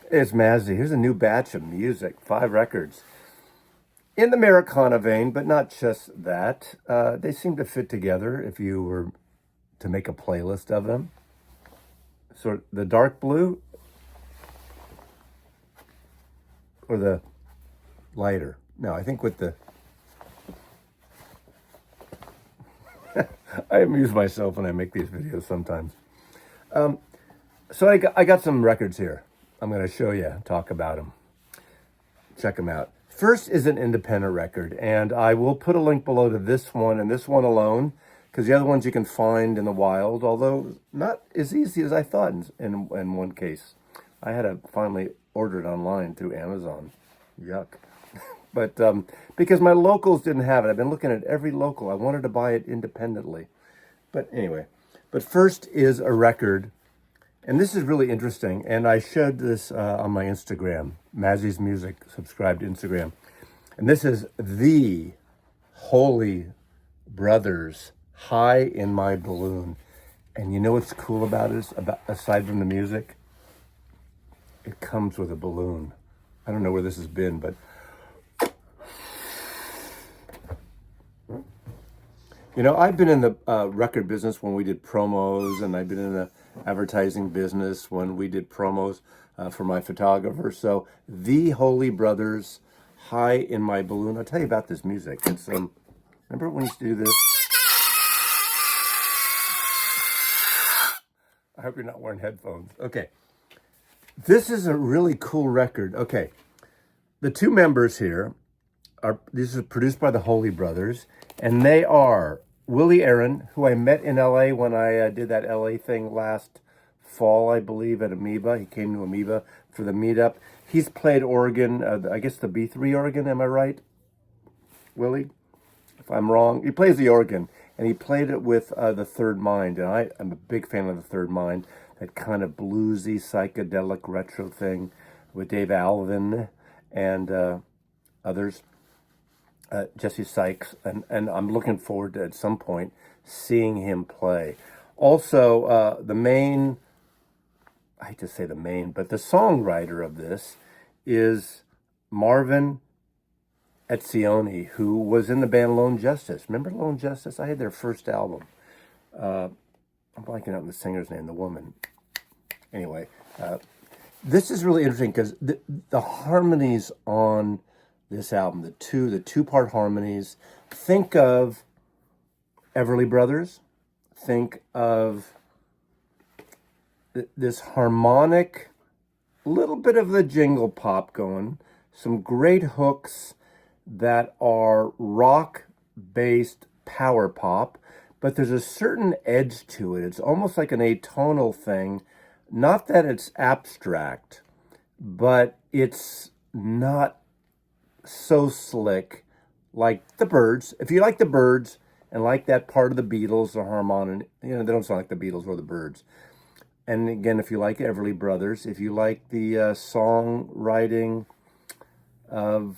It's Mazzy. Here's a new batch of music, 5 records. In the Americana vein, but not just that. They seem to fit together if you were to make a playlist of them. So the dark blue or the lighter? No, I think with the... I amuse myself when I make these videos sometimes. So I got some records here. I'm going to show you, talk about them. Check them out. First is an independent record, and I will put a link below to this one and this one alone, because the other ones you can find in the wild, although not as easy as I thought in one case. I had to finally order it online through Amazon. Yuck. But because my locals didn't have it. I've been looking at every local. I wanted to buy it independently. But anyway, but first is a record. And this is really interesting, and I showed this on my Instagram, Mazzy's Music, subscribe to Instagram. And this is the Holy Brothers, High in My Balloon. And you know what's cool about it, aside from the music? It comes with a balloon. I don't know where this has been, but... You know, I've been in the record business when we did promos, and I've been in the advertising business when we did promos for my photographer. So the Holy Brothers, High in My Balloon. I'll tell you about this music. It's remember when we used to do this? I hope you're not wearing headphones. Okay. This is a really cool record. Okay. The two members here these are produced by the Holy Brothers, and they are Willie, who I met in LA when I did that LA thing last fall, I believe, at Amoeba. He came to Amoeba for the meetup. He's played organ, I guess the B3 organ, am I right, Willie? If I'm wrong, he plays the organ, and he played it with the Third Mind, and I'm a big fan of the Third Mind, that kind of bluesy, psychedelic retro thing with Dave Alvin and others. Jesse Sykes, and I'm looking forward to, at some point, seeing him play. Also, the main, I hate to say the main, but the songwriter of this is Marvin Etzioni, who was in the band Lone Justice. Remember Lone Justice? I had their first album. I'm blanking out on the singer's name, the woman. Anyway, this is really interesting because the harmonies on this album, the two-part harmonies. Think of Everly Brothers. Think of this harmonic, little bit of the jingle pop going, some great hooks that are rock-based power pop, but there's a certain edge to it. It's almost like an atonal thing. Not that it's abstract, but it's not so slick like the Byrds. If you like the Byrds and like that part of the Beatles, the harmonic, they don't sound like the Beatles or the Byrds. And again, if you like Everly Brothers, if you like the songwriting of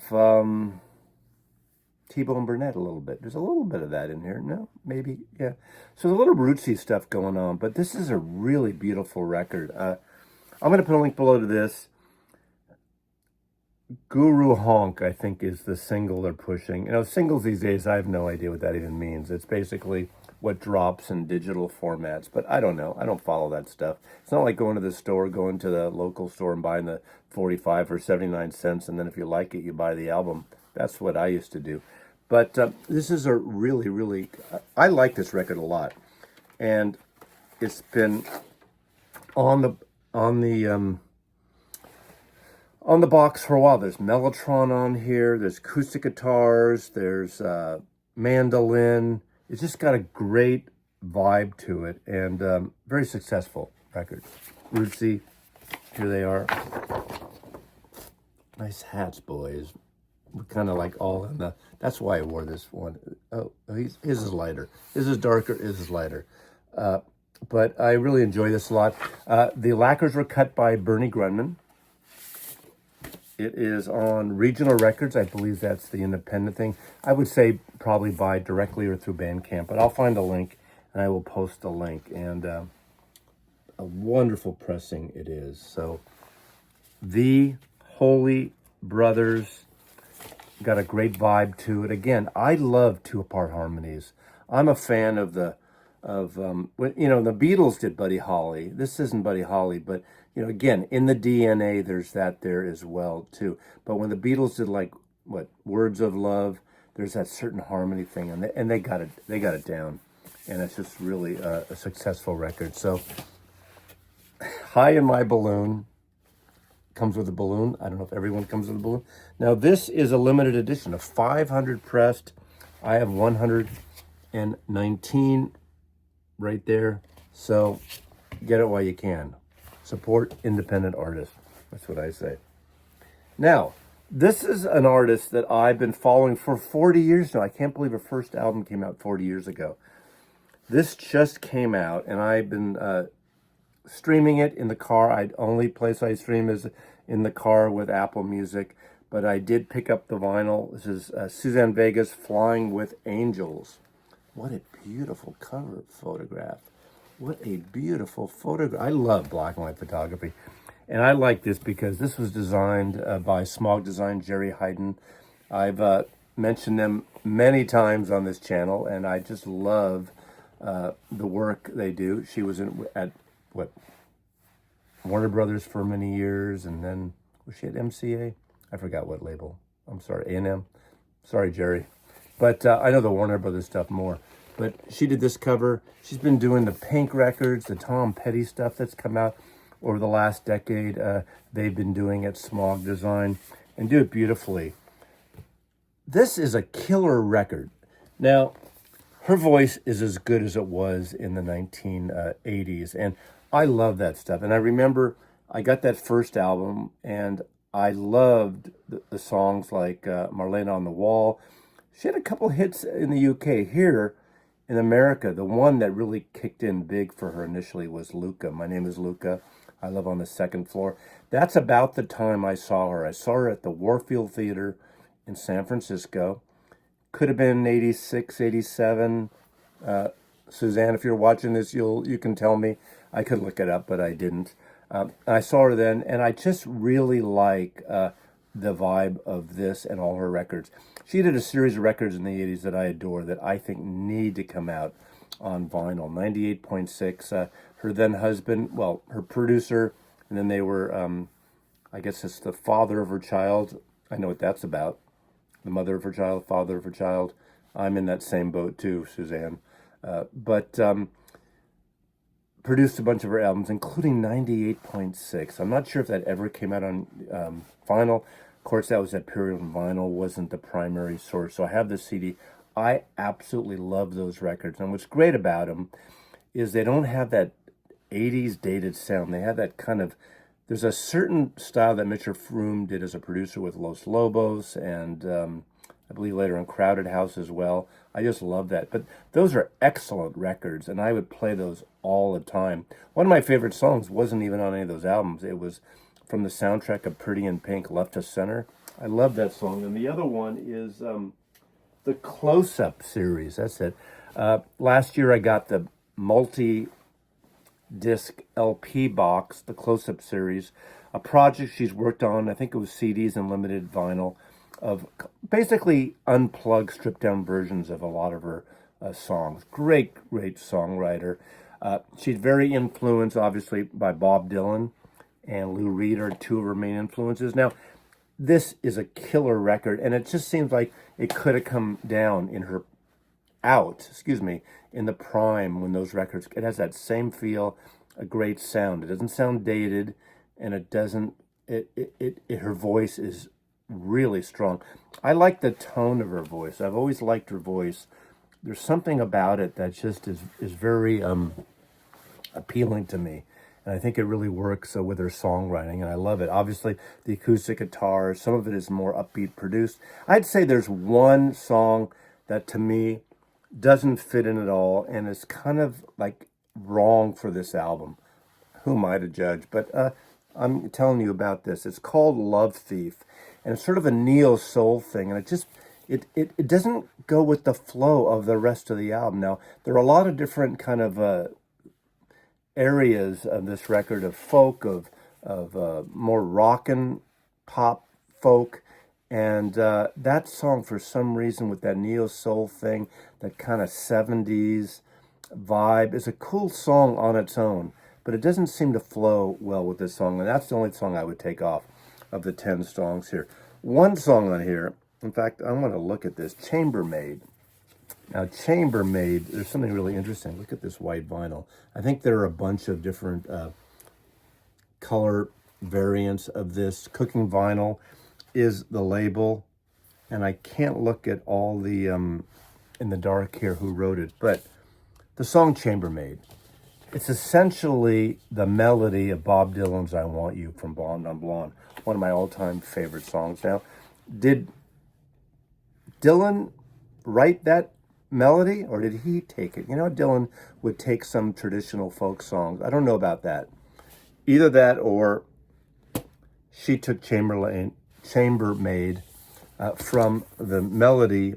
T-Bone Burnett a little bit. There's a little bit of that in here. No, maybe, yeah. So there's a little rootsy stuff going on, but this is a really beautiful record. I'm going to put a link below to this. Guru Honk, I think, is the single they're pushing. Singles these days, I have no idea what that even means. It's basically what drops in digital formats, but I don't know. I don't follow that stuff. It's not like going to the store, going to the local store and buying the 45 or 79 cents, and then if you like it, you buy the album. That's what I used to do. But this is a really, really... I like this record a lot. And it's been on the box for a while. There's Mellotron on here, there's acoustic guitars, there's mandolin. It's just got a great vibe to it, and very successful record. Rootsy, here they are. Nice hats, boys. We're kind of like all in the... That's why I wore this one. Oh, his is lighter. His is darker, his is lighter. But I really enjoy this a lot. The lacquers were cut by Bernie Grunman. It is on Regional Records. I believe that's the independent thing. I would say probably buy directly or through Bandcamp, but I'll find a link and I will post the link. And a wonderful pressing it is. So The Holy Brothers. Got a great vibe to it. Again, I love two-part harmonies. I'm a fan of the Beatles did Buddy Holly. This isn't Buddy Holly, but again, in the DNA, there's that there as well too. But when the Beatles did like Words of Love, there's that certain harmony thing, and they got it down, and it's just really a successful record. So, High in My Balloon comes with a balloon. I don't know if everyone comes with a balloon. Now, this is a limited edition of 500 pressed. I have 119 right there. So get it while you can. Support independent artists. That's what I say. Now, this is an artist that I've been following for 40 years now. I can't believe her first album came out 40 years ago. This just came out, and I've been streaming it in the car. Only place I stream is in the car with Apple Music, but I did pick up the vinyl. This is Suzanne Vega's Flying with Angels. What a beautiful cover photograph. What a beautiful photograph. I love black and white photography. And I like this because this was designed by Smog Design, Jerry Hayden. I've mentioned them many times on this channel, and I just love the work they do. She was at Warner Brothers for many years, and then was she at MCA? I forgot what label. I'm sorry, A&M. Sorry, Jerry. But I know the Warner Brothers stuff more. But she did this cover. She's been doing the Pink records, the Tom Petty stuff that's come out over the last decade. They've been doing at Smog Design and do it beautifully. This is a killer record. Now, her voice is as good as it was in the 1980s, and I love that stuff. And I remember I got that first album, and I loved the songs like Marlena on the Wall. She had a couple hits in the UK. Here in America, the one that really kicked in big for her initially was Luca. My Name is Luca. I Live on the Second Floor. That's about the time I saw her. I saw her at the Warfield Theater in San Francisco. Could have been 86, 87. Suzanne, if you're watching this, you can tell me. I could look it up, but I didn't. I saw her then, and I just really like the vibe of this and all her records. She did a series of records in the 80s that I adore that I think need to come out on vinyl. 98.6. Her then husband, her producer, and then they were, I guess it's the father of her child. I know what that's about. The mother of her child, father of her child. I'm in that same boat too, Suzanne. But produced a bunch of her albums, including 98.6. I'm not sure if that ever came out on vinyl. Of course, that was that period when vinyl wasn't the primary source. So I have this CD. I absolutely love those records. And what's great about them is they don't have that 80s dated sound. They have that kind of, there's a certain style that Mr. Froome did as a producer with Los Lobos and I believe later on Crowded House as well. I just love that. But those are excellent records, and I would play those all the time. One of my favorite songs wasn't even on any of those albums. It was from the soundtrack of Pretty in Pink, Left to Center. I love that song. And the other one is the Close-Up series. That's it. Last year I got the multi-disc LP box, the Close-Up series, a project she's worked on. I think it was CDs and limited vinyl, of basically unplugged, stripped-down versions of a lot of her songs. Great songwriter. She's very influenced, obviously, by Bob Dylan and Lou Reed are two of her main influences. Now, this is a killer record, and it just seems like it could have come down in her in the prime when those records, it has that same feel, a great sound. It doesn't sound dated, and it doesn't, her voice is really strong. I like the tone of her voice. I've always liked her voice. There's something about it that just is very appealing to me. And I think it really works with her songwriting, and I love it. Obviously, the acoustic guitar, some of it is more upbeat produced. I'd say there's one song that, to me, doesn't fit in at all, and is kind of like wrong for this album. Who am I to judge? But I'm telling you about this. It's called Love Thief, and it's sort of a neo-soul thing, and it doesn't go with the flow of the rest of the album. Now, there are a lot of different kind of areas of this record of folk, of more rockin' pop folk. And that song, for some reason, with that neo soul thing, that kind of 70s vibe, is a cool song on its own, but it doesn't seem to flow well with this song. And that's the only song I would take off of the 10 songs here. One song on here, in fact, I want to look at this, Chambermaid. Now, Chambermaid, there's something really interesting. Look at this white vinyl. I think there are a bunch of different color variants of this. Cooking Vinyl is the label, and I can't look at all the in the dark here who wrote it, but the song Chambermaid, it's essentially the melody of Bob Dylan's I Want You from Blonde on Blonde, one of my all-time favorite songs. Now, did Dylan write that melody, or did he take it? You know, Dylan would take some traditional folk songs. I don't know about that. Either that, or she took Chambermaid from the melody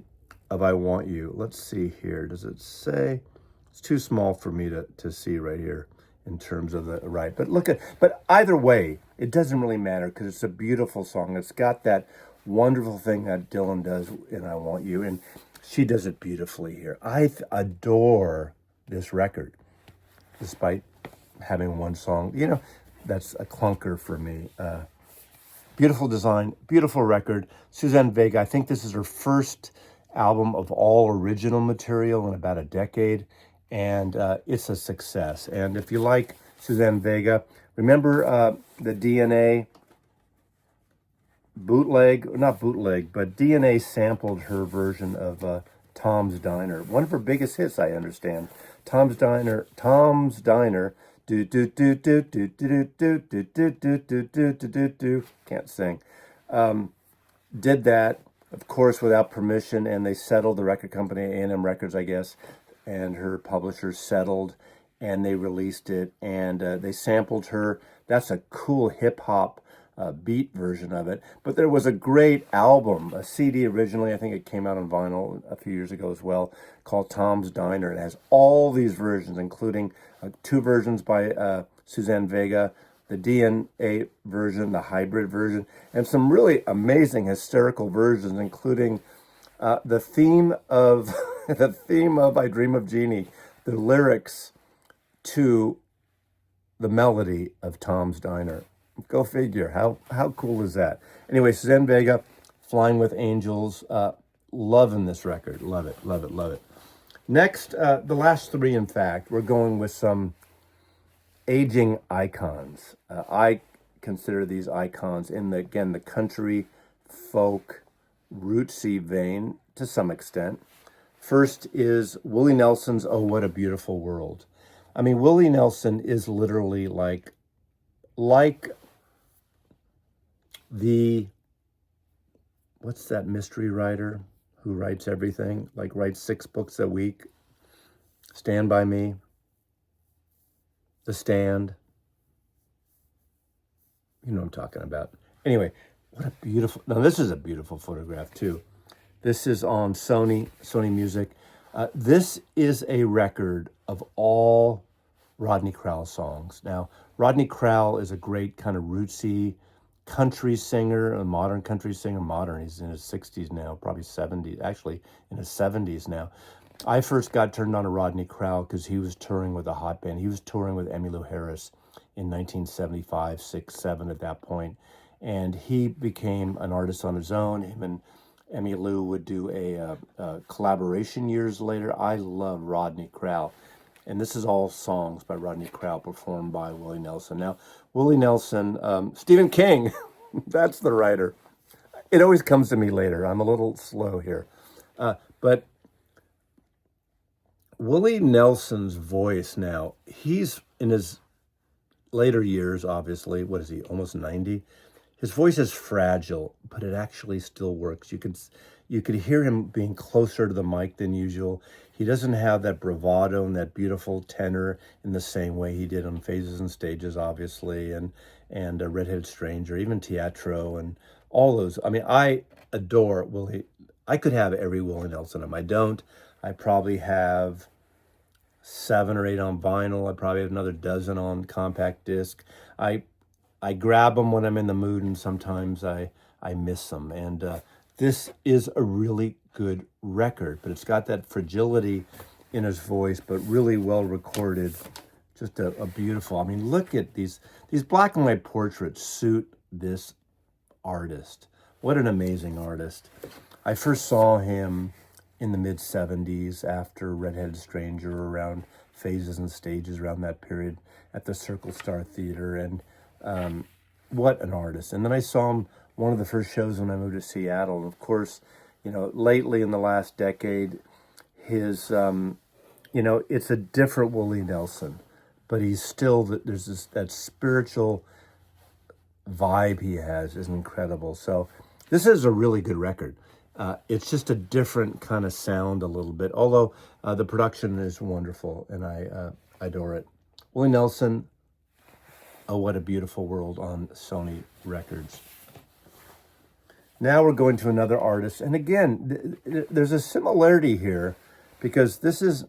of I Want You. Let's see here. Does it say? It's too small for me to see right here in terms of the right. But but either way, it doesn't really matter because it's a beautiful song. It's got that wonderful thing that Dylan does in I Want You, and she does it beautifully here. I adore this record, despite having one song. You know, that's a clunker for me. Beautiful design, beautiful record. Suzanne Vega, I think this is her first album of all original material in about a decade, and it's a success. And if you like Suzanne Vega, remember the DNA bootleg, not bootleg, but DNA sampled her version of Tom's Diner. One of her biggest hits, I understand. Tom's Diner, do do do do do do do do do do do do do do. Can't sing. Did that, of course, without permission, and they settled, the record company, A&M Records, I guess, and her publishers settled, and they released it, and they sampled her. That's a cool hip-hop beat version of it. But there was a great album, a CD originally, I think it came out on vinyl a few years ago as well, called Tom's Diner. It has all these versions, including 2 versions by Suzanne Vega, the DNA version, the hybrid version, and some really amazing hysterical versions, including the theme of I Dream of Jeannie, the lyrics to the melody of Tom's Diner. Go figure. How cool is that? Anyway, Suzanne Vega, Flying with Angels, loving this record. Love it, love it, love it. Next, the last 3, in fact, we're going with some aging icons. I consider these icons in the country, folk, rootsy vein to some extent. First is Willie Nelson's Oh, What a Beautiful World. I mean, Willie Nelson is literally like the, what's that mystery writer who writes everything, like writes 6 books a week? Stand By Me, The Stand. You know what I'm talking about. Anyway, what a beautiful, now this is a beautiful photograph too. This is on Sony Music. This is a record of all Rodney Crowell songs. Now, Rodney Crowell is a great kind of rootsy country singer, a modern country singer. Modern, he's in his 60s now, probably 70s, actually in his 70s now. I first got turned on to Rodney Crowell because he was touring with a hot band. He was touring with Emmylou Harris in 1975, 6, 7 at that point. And he became an artist on his own. Him and Emmylou would do a collaboration years later. I love Rodney Crowell. And this is all songs by Rodney Crowell performed by Willie Nelson. Now, Willie Nelson, Stephen King, that's the writer. It always comes to me later. I'm a little slow here. But Willie Nelson's voice now, he's in his later years, obviously. What is he, almost 90? His voice is fragile, but it actually still works. You could hear him being closer to the mic than usual. He doesn't have that bravado and that beautiful tenor in the same way he did on Phases and Stages, obviously, and a Redheaded Stranger, even Teatro, and all those. I mean, I adore Willie. I could have every Willie Nelson album. I don't. I probably have 7 or 8 on vinyl. I probably have another dozen on compact disc. I I grab them when I'm in the mood, and sometimes I miss them. And this is a really good record, but it's got that fragility in his voice, but really well recorded. Just a beautiful, I mean, look at these black and white portraits suit this artist. What an amazing artist. I first saw him in the mid-70s after Redheaded Stranger, around Phases and Stages, around that period at the Circle Star Theater. And what an artist. And then I saw him one of the first shows when I moved to Seattle. And of course, you know, lately in the last decade, his, you know, it's a different Willie Nelson, but he's still, there's that spiritual vibe he has is incredible. So this is a really good record. It's just a different kind of sound a little bit, although the production is wonderful, and I adore it. Willie Nelson, Oh What a Beautiful World on Sony Records. Now we're going to another artist, and again, there's a similarity here because this is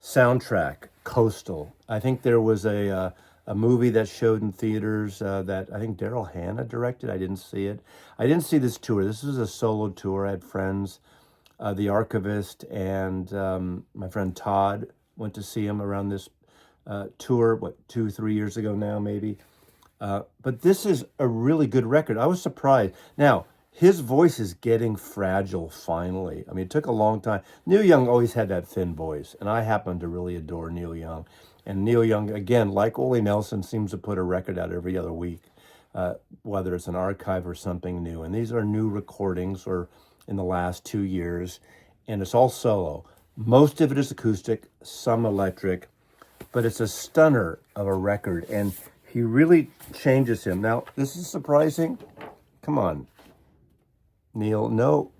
soundtrack, Coastal. I think there was a movie that showed in theaters that I think Daryl Hannah directed. I didn't see it. I didn't see this tour. This was a solo tour. I had friends, The Archivist and my friend Todd went to see him around this tour, 2-3 years ago now, maybe. But this is a really good record. I was surprised. Now, his voice is getting fragile finally. I mean, it took a long time. Neil Young always had that thin voice, and I happen to really adore Neil Young. And Neil Young, again, like Willie Nelson, seems to put a record out every other week, whether it's an archive or something new. And these are new recordings or in the last 2 years, and it's all solo. Most of it is acoustic, some electric, but it's a stunner of a record, and he really changes him. Now, this is surprising. Come on, Neil, no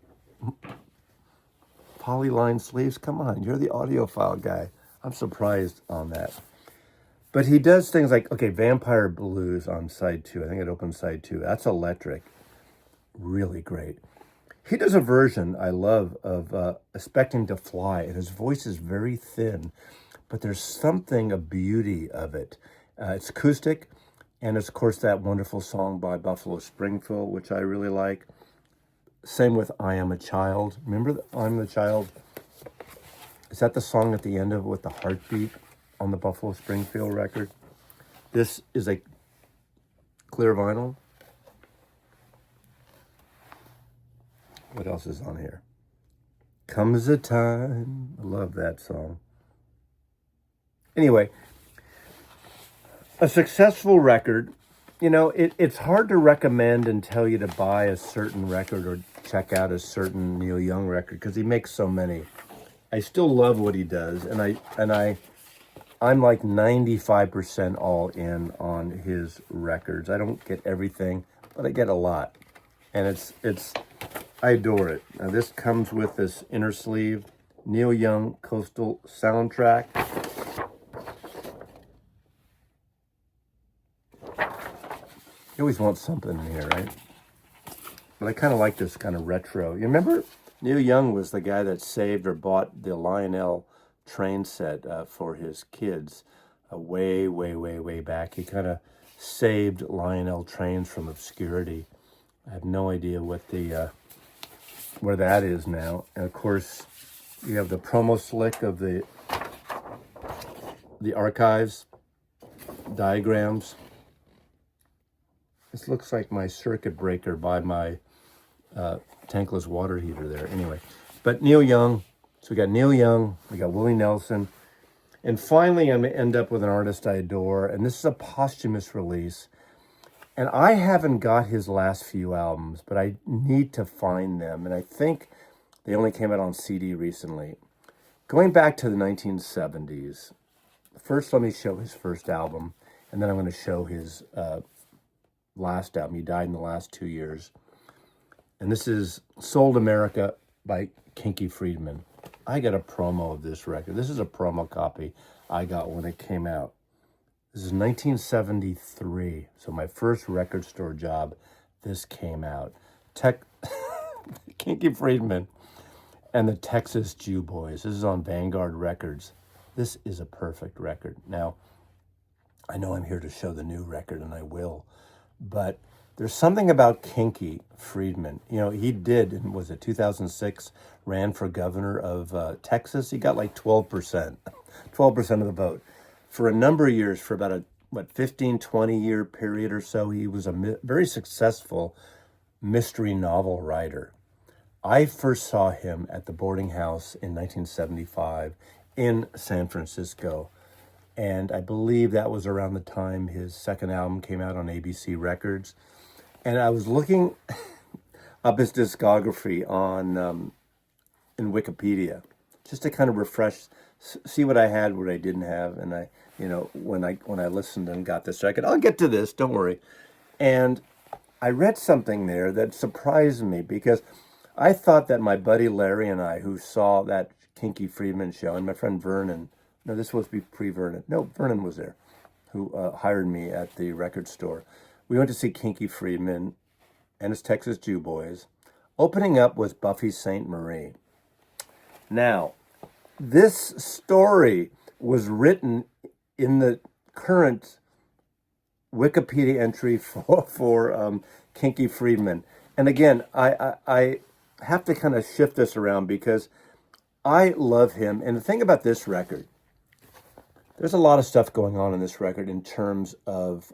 polyline sleeves. Come on, you're the audiophile guy. I'm surprised on that. But he does things like, okay, Vampire Blues on side 2. I think it opens side 2. That's electric. Really great. He does a version I love of Expecting to Fly, and his voice is very thin, but there's something, a beauty of it. It's acoustic, and it's, of course, that wonderful song by Buffalo Springfield, which I really like. Same with I Am a Child. Remember I'm the Child? Is that the song at the end of it with the heartbeat on the Buffalo Springfield record? This is a clear vinyl. What else is on here? Comes a Time. I love that song. Anyway, a successful record. You know, it's hard to recommend and tell you to buy a certain record or check out a certain Neil Young record because he makes so many. I still love what he does, and I'm like 95% all in on his records. I don't get everything, but I get a lot, and it's I adore it. Now this comes with this inner sleeve, Neil Young Coastal soundtrack. You always want something in here, right? But I kind of like this kind of retro. You remember Neil Young was the guy that saved or bought the Lionel train set for his kids way, way, way, way back. He kind of saved Lionel trains from obscurity. I have no idea what the where that is now. And of course, you have the promo slick of the archives, diagrams. This looks like my circuit breaker by my tankless water heater there. Anyway, but Neil Young. So we got Neil Young, we got Willie Nelson. And finally, I'm going to end up with an artist I adore. And this is a posthumous release. And I haven't got his last few albums, but I need to find them. And I think they only came out on CD recently. Going back to the 1970s, first let me show his first album. And then I'm going to show his last album. He died in the last 2 years. And this is Sold America by Kinky Friedman. I got a promo of this record. This is a promo copy I got when it came out. This is 1973. So my first record store job, this came out. Kinky Friedman and the Texas Jew Boys. This is on Vanguard Records. This is a perfect record. Now, I know I'm here to show the new record, and I will. But there's something about Kinky Friedman. You know, he did, and was it 2006, ran for governor of Texas. He got like 12%, 12% of the vote. For a number of years, for about a, 15, 20-year period or so, he was a very successful mystery novel writer. I first saw him at the boarding house in 1975 in San Francisco. And I believe that was around the time his second album came out on ABC Records. And I was looking up his discography on in Wikipedia, just to kind of refresh, see what I had, what I didn't have. And I, when I listened and got this record, I'll get to this, don't worry. And I read something there that surprised me, because I thought that my buddy Larry and I, who saw that Kinky Friedman show, and my friend Vernon, no, this was pre-Vernon. No, Vernon was there, who hired me at the record store. We went to see Kinky Friedman and his Texas Jew Boys. Opening up was Buffy Sainte-Marie. Now, this story was written in the current Wikipedia entry for Kinky Friedman. And again, I have to kind of shift this around, because I love him. And the thing about this record, there's a lot of stuff going on in this record in terms of,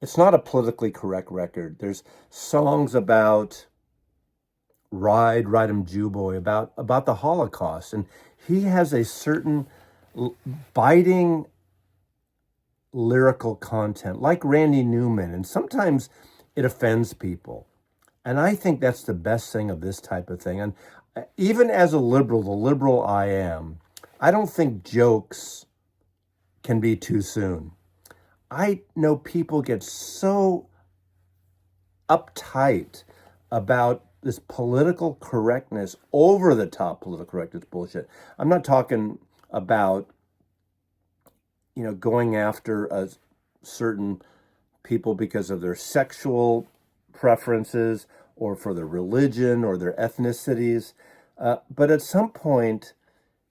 it's not a politically correct record. There's songs about Ride 'em Jew Boy, about the Holocaust. And he has a certain biting lyrical content, like Randy Newman. And sometimes it offends people. And I think that's the best thing of this type of thing. And even as a liberal, the liberal I am, I don't think jokes can be too soon. I know people get so uptight about this political correctness, over the top political correctness bullshit. I'm not talking about, going after certain people because of their sexual preferences, or for their religion or their ethnicities. But at some point,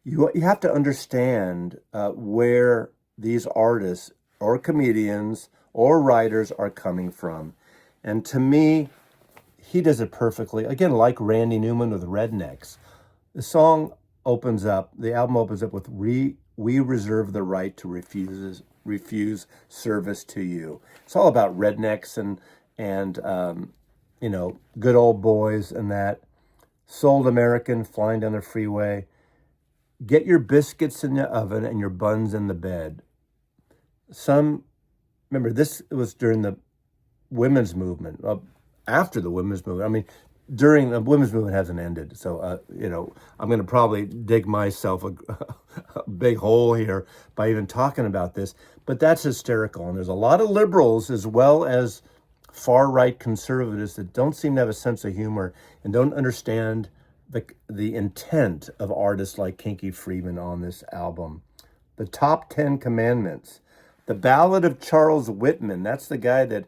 you have to understand where these artists or comedians or writers are coming from. And to me, he does it perfectly. Again, like Randy Newman with Rednecks. The album opens up with We reserve the right to refuse service to you. It's all about rednecks and good old boys and that. Sold American, flying down the freeway. Get your biscuits in the oven and your buns in the bed. Remember, this was during the women's movement, after the women's movement. I mean, during the women's movement hasn't ended. So, I'm going to probably dig myself a big hole here by even talking about this. But that's hysterical. And there's a lot of liberals as well as far-right conservatives that don't seem to have a sense of humor and don't understand the intent of artists like Kinky Friedman on this album. The Top 10 Commandments. The Ballad of Charles Whitman. That's the guy that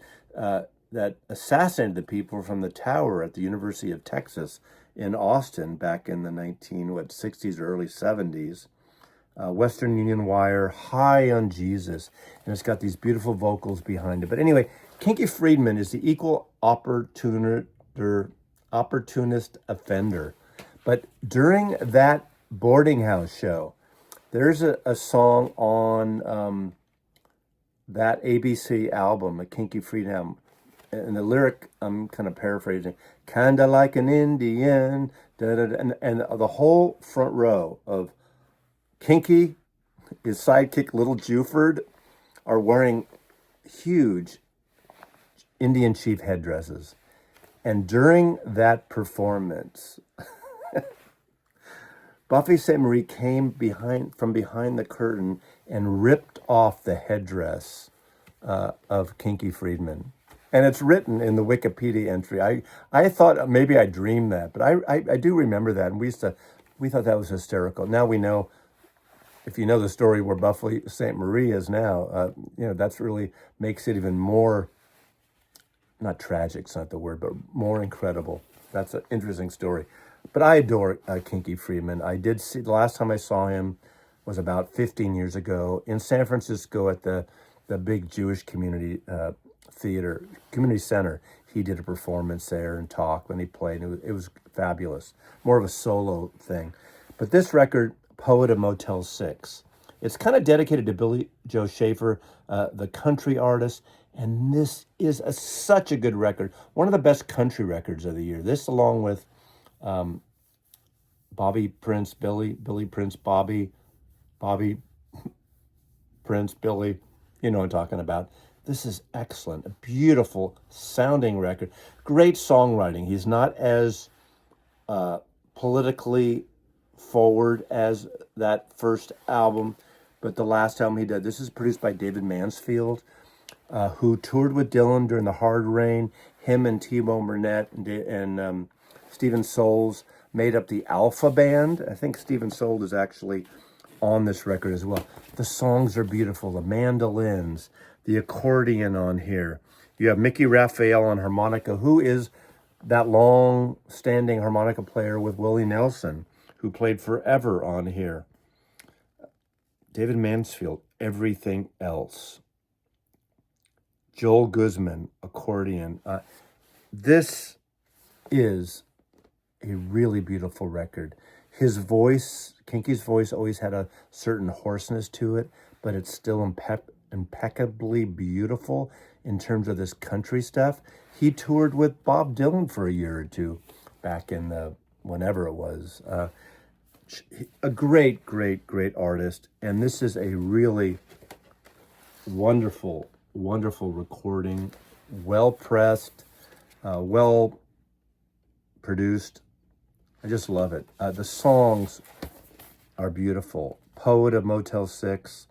assassinated the people from the tower at the University of Texas in Austin back in the 60s or early 70s. Western Union Wire, High on Jesus. And it's got these beautiful vocals behind it. But anyway, Kinky Friedman is the equal opportunist offender. But during that boarding house show, there's a song on that ABC album, a Kinky Friedman album. And the lyric, I'm kind of paraphrasing, kinda like an Indian, da, da, da, and the whole front row of Kinky, his sidekick Little Juford, are wearing huge Indian chief headdresses. And during that performance, Buffy Sainte-Marie came from behind the curtain and ripped off the headdress of Kinky Friedman. And it's written in the Wikipedia entry. I thought maybe I dreamed that, but I do remember that. And we thought that was hysterical. Now we know, if you know the story where Buffy Sainte-Marie is now, that's really makes it even more, not tragic, it's not the word, but more incredible. That's an interesting story. But I adore Kinky Friedman. I did see, the last time I saw him was about 15 years ago in San Francisco at the big Jewish community community center. He did a performance there and talk when he played. It was fabulous. More of a solo thing. But this record, Poet of Motel 6, it's kind of dedicated to Billy Joe Schaefer, the country artist. And this is such a good record. One of the best country records of the year. This along with Bobby Prince, Billy Prince, Bobby Prince, Billy. You know what I'm talking about. This is excellent. A beautiful sounding record. Great songwriting. He's not as politically forward as that first album, but the last album he did. This is produced by David Mansfield, who toured with Dylan during the Hard Rain. Him and T-Bone Burnett and Stephen Souls made up the Alpha Band. I think Stephen Souls is actually on this record as well. The songs are beautiful. The mandolins, the accordion on here. You have Mickey Raphael on harmonica, who is that long-standing harmonica player with Willie Nelson, who played forever on here. David Mansfield, everything else. Joel Guzman, accordion. This is a really beautiful record. His voice, Kinky's voice, always had a certain hoarseness to it, but it's still impeccably beautiful in terms of this country stuff. He toured with Bob Dylan for a year or two back in the whenever it was. A great, great, great artist. And this is a really wonderful, wonderful recording. Well pressed, well produced. I just love it. The songs are beautiful. Poet of Motel 6.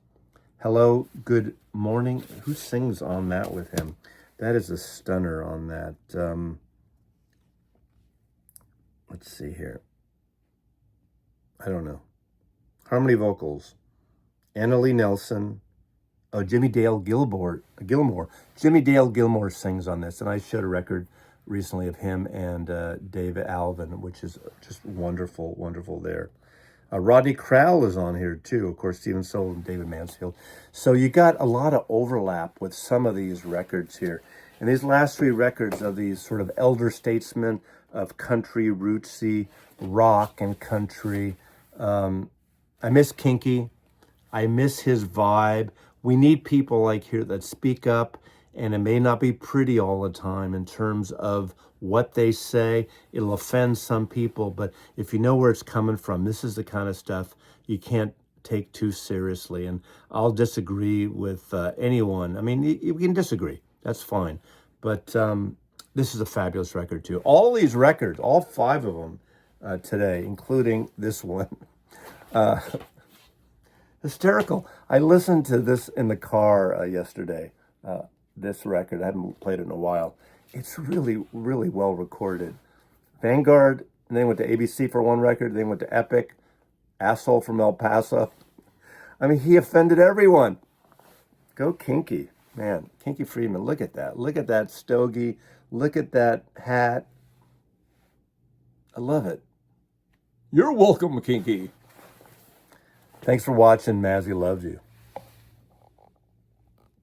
Hello, Good Morning. Who sings on that with him? That is a stunner on that. Let's see here. I don't know. Harmony vocals. Annalie Nelson. Oh, Jimmy Dale Gilmore. Jimmy Dale Gilmore sings on this. And I showed a record recently of him and David Alvin, which is just wonderful, wonderful there. Rodney Crowell is on here too. Of course, Stephen Soul and David Mansfield. So you got a lot of overlap with some of these records here. And these last three records of these sort of elder statesmen of country, rootsy, rock and country. I miss Kinky. I miss his vibe. We need people like here that speak up, and it may not be pretty all the time in terms of what they say. It'll offend some people, but if you know where it's coming from, this is the kind of stuff you can't take too seriously. And I'll disagree with anyone. I mean, you can disagree. That's fine. But this is a fabulous record, too. All these records, all 5 of them today, including this one. Hysterical. I listened to this in the car yesterday, this record. I haven't played it in a while. It's really, really well recorded. Vanguard, and then went to ABC for one record, then went to Epic, Asshole from El Paso. I mean, he offended everyone. Go Kinky. Man, Kinky Friedman, look at that. Look at that stogie. Look at that hat. I love it. You're welcome, Kinky. Thanks for watching. Mazzy loves you.